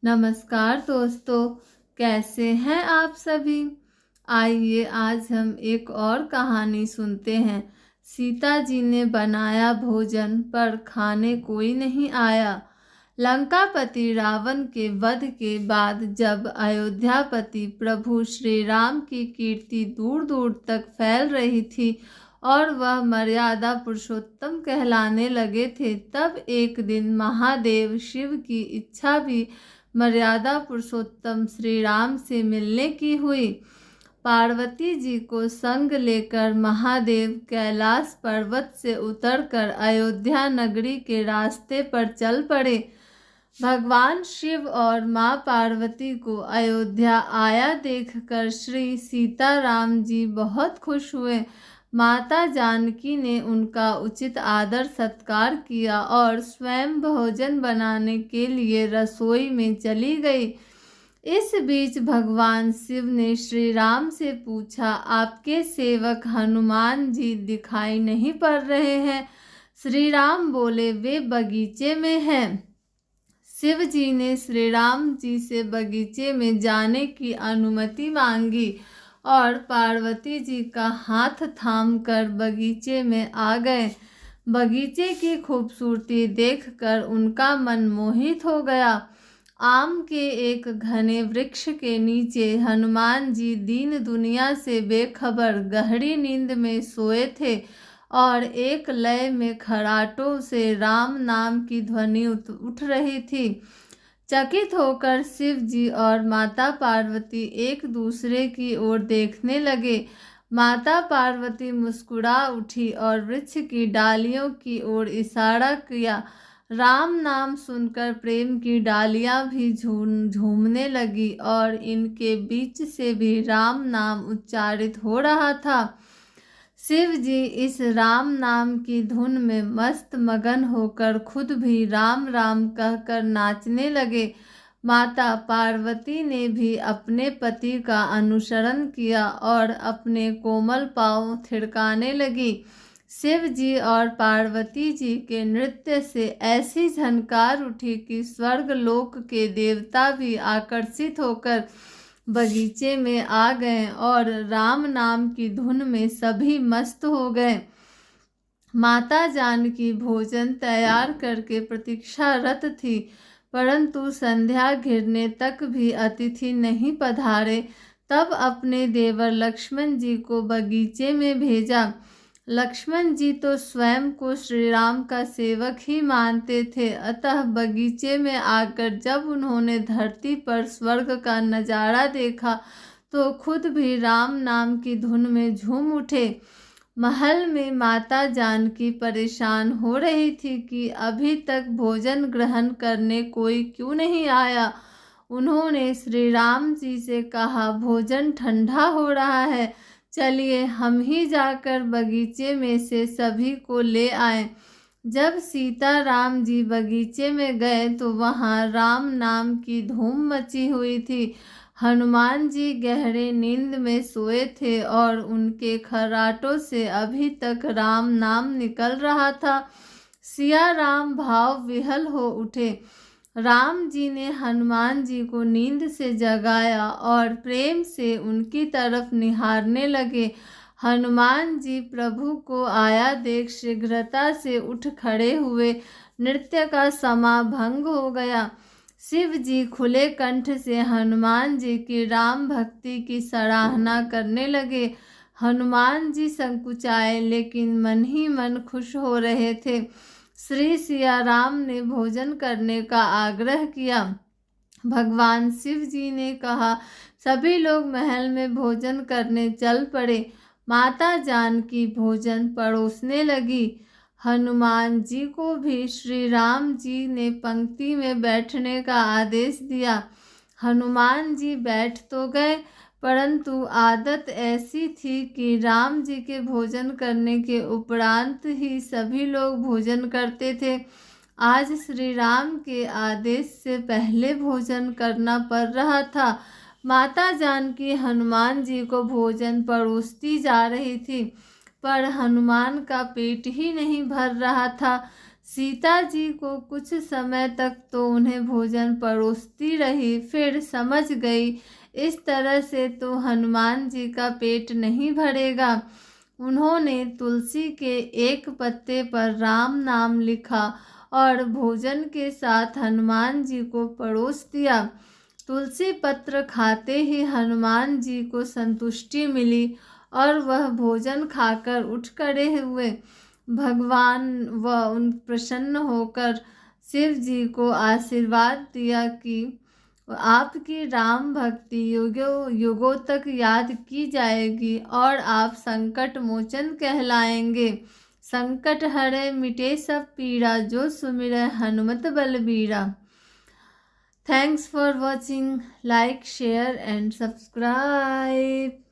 नमस्कार दोस्तों, कैसे हैं आप सभी। आइए आज हम एक और कहानी सुनते हैं। सीता जी ने बनाया भोजन पर खाने कोई नहीं आया। लंकापति रावण के वध के बाद जब अयोध्यापति प्रभु श्री राम की कीर्ति दूर दूर तक फैल रही थी और वह मर्यादा पुरुषोत्तम कहलाने लगे थे, तब एक दिन महादेव शिव की इच्छा भी मर्यादा पुरुषोत्तम श्री राम से मिलने की हुई। पार्वती जी को संग लेकर महादेव कैलाश पर्वत से उतरकर अयोध्या नगरी के रास्ते पर चल पड़े। भगवान शिव और माँ पार्वती को अयोध्या आया देखकर श्री सीताराम जी बहुत खुश हुए। माता जानकी ने उनका उचित आदर सत्कार किया और स्वयं भोजन बनाने के लिए रसोई में चली गई। इस बीच भगवान शिव ने श्री राम से पूछा, आपके सेवक हनुमान जी दिखाई नहीं पड़ रहे हैं। श्री राम बोले, वे बगीचे में हैं। शिव जी ने श्री राम जी से बगीचे में जाने की अनुमति मांगी और पार्वती जी का हाथ थामकर बगीचे में आ गए। बगीचे की खूबसूरती देखकर उनका मन मोहित हो गया। आम के एक घने वृक्ष के नीचे हनुमान जी दीन दुनिया से बेखबर गहरी नींद में सोए थे और एक लय में खराटों से राम नाम की ध्वनि उठ रही थी। चकित होकर शिव जी और माता पार्वती एक दूसरे की ओर देखने लगे। माता पार्वती मुस्कुरा उठी और वृक्ष की डालियों की ओर इशारा किया। राम नाम सुनकर प्रेम की डालियां भी झूमने लगी और इनके बीच से भी राम नाम उच्चारित हो रहा था। शिव जी इस राम नाम की धुन में मस्त मगन होकर खुद भी राम राम कहकर नाचने लगे। माता पार्वती ने भी अपने पति का अनुसरण किया और अपने कोमल पांव थिरकाने लगी। शिव जी और पार्वती जी के नृत्य से ऐसी झनकार उठी कि स्वर्ग लोक के देवता भी आकर्षित होकर बगीचे में आ गए और राम नाम की धुन में सभी मस्त हो गए। माता जानकी भोजन तैयार करके प्रतीक्षारत थी, परंतु संध्या घिरने तक भी अतिथि नहीं पधारे। तब अपने देवर लक्ष्मण जी को बगीचे में भेजा। लक्ष्मण जी तो स्वयं को श्री राम का सेवक ही मानते थे, अतः बगीचे में आकर जब उन्होंने धरती पर स्वर्ग का नज़ारा देखा तो खुद भी राम नाम की धुन में झूम उठे। महल में माता जानकी परेशान हो रही थी कि अभी तक भोजन ग्रहण करने कोई क्यों नहीं आया। उन्होंने श्री राम जी से कहा, भोजन ठंडा हो रहा है, चलिए हम ही जाकर बगीचे में से सभी को ले आए। जब सीता राम जी बगीचे में गए तो वहाँ राम नाम की धूम मची हुई थी। हनुमान जी गहरे नींद में सोए थे और उनके खर्राटों से अभी तक राम नाम निकल रहा था। सिया राम भाव विह्वल हो उठे। राम जी ने हनुमान जी को नींद से जगाया और प्रेम से उनकी तरफ निहारने लगे। हनुमान जी प्रभु को आया देख शीघ्रता से उठ खड़े हुए। नृत्य का समा भंग हो गया। शिव जी खुले कंठ से हनुमान जी की राम भक्ति की सराहना करने लगे। हनुमान जी संकुचाए लेकिन मन ही मन खुश हो रहे थे। श्री सिया राम ने भोजन करने का आग्रह किया। भगवान शिव जी ने कहा, सभी लोग महल में भोजन करने चल पड़े। माता जानकी भोजन परोसने लगी। हनुमान जी को भी श्री राम जी ने पंक्ति में बैठने का आदेश दिया। हनुमान जी बैठ तो गए, परंतु आदत ऐसी थी कि राम जी के भोजन करने के उपरांत ही सभी लोग भोजन करते थे। आज श्री राम के आदेश से पहले भोजन करना पड़ रहा था। माता जानकी हनुमान जी को भोजन परोसती जा रही थी, पर हनुमान का पेट ही नहीं भर रहा था। सीता जी को कुछ समय तक तो उन्हें भोजन परोसती रही, फिर समझ गई इस तरह से तो हनुमान जी का पेट नहीं भरेगा। उन्होंने तुलसी के एक पत्ते पर राम नाम लिखा और भोजन के साथ हनुमान जी को परोस दिया। तुलसी पत्र खाते ही हनुमान जी को संतुष्टि मिली और वह भोजन खाकर उठ खड़े हुए। भगवान उन प्रसन्न होकर शिव जी को आशीर्वाद दिया कि आपकी राम भक्ति युगों युगों तक याद की जाएगी और आप संकट मोचन कहलाएंगे। संकट हरे मिटे सब पीड़ा, जो सुमिरै Hanumat बलबीरा। Thanks for watching. Like, share and subscribe.